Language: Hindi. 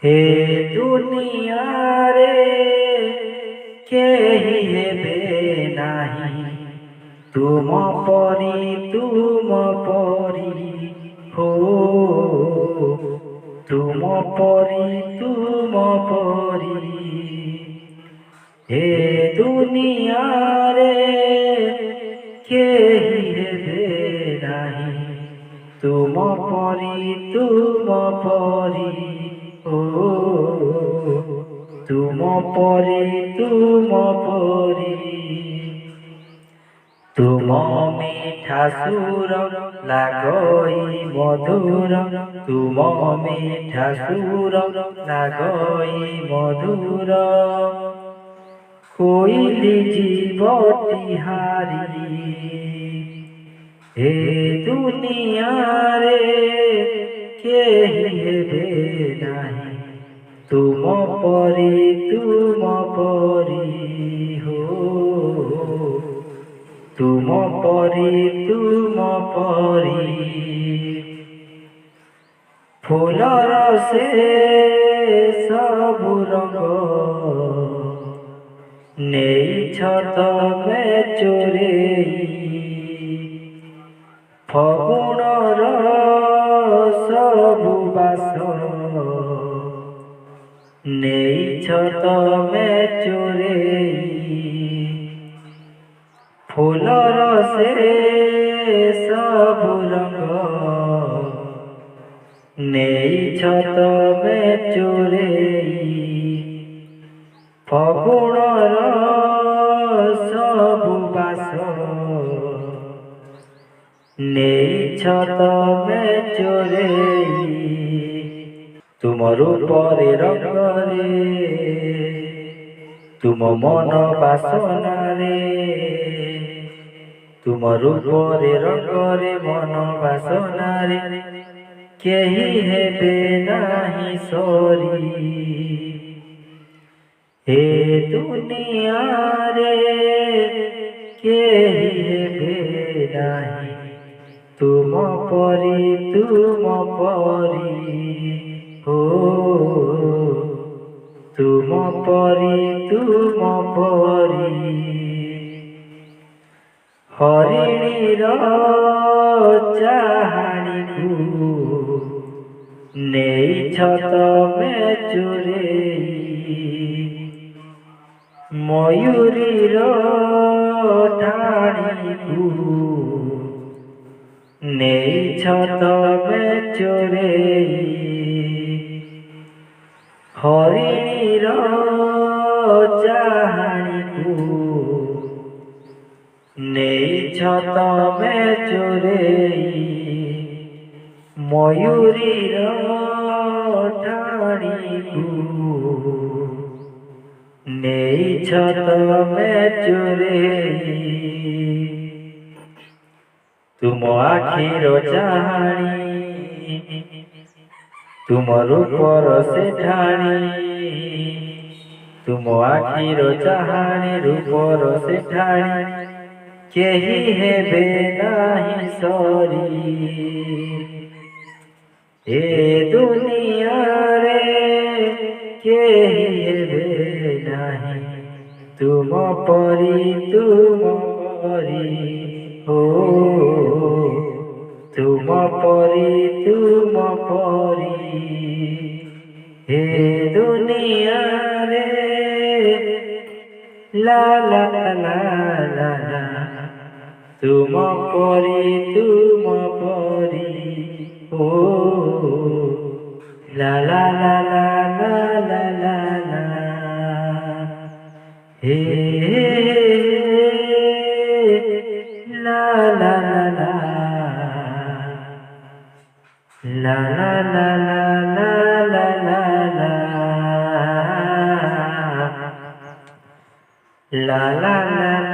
हे दुनिया रे केहि हेबे नाही तुम परी हो तुम परी हे दुनिया रे केहि हेबे नाही तुम परी हो तुम परी तुम मीठा सुर लागई मधुर तुम मीठा सुर लागई मधुर कोइली जीवटी हारी हे दुनिया रे केहि हेबे नाही तुम परी हो तुम परी फूलर से सबु रंग नेइछ तमे चोरेई फगुणर सबु बास नेइछ तमे चोरेई फूलर से सबु रंग नेइछ तमे चोरेई फगुणर सबु बास नेइछ तमे चोरेई तुम रूपरे रंगरे तुम मन बासना रे तुम रूपरे रंगरे मन बासना रे केहि हेबे नाही सरी हे दुनिया रे केहि हेबे नाही तुम परी हो तुम परी हरिणीर चाहाणी को नेइछ तमे चोरेई मयूरीर ठाणी को नेइछ तमे चोरेई हरिणीर चाहाणी को नेइछ तमे चोरेई मयूरीर ठाणी को नेइछ तमे चोरेई तुम आखिर चाहाणी तुम रूपर से ठाणी तुम आखिर चाहाणी रूपर से ठाणी केहि हेबे नाही सरी हे दुनिया रे केहि हेबे नाही तुम परी हो तुम परी हे दुनिया रे ला ला ला ला ला तुम परी हो ला ला ला ला ला ला ला हे ला ला ला ला ला ला ला ला ला ला ला ला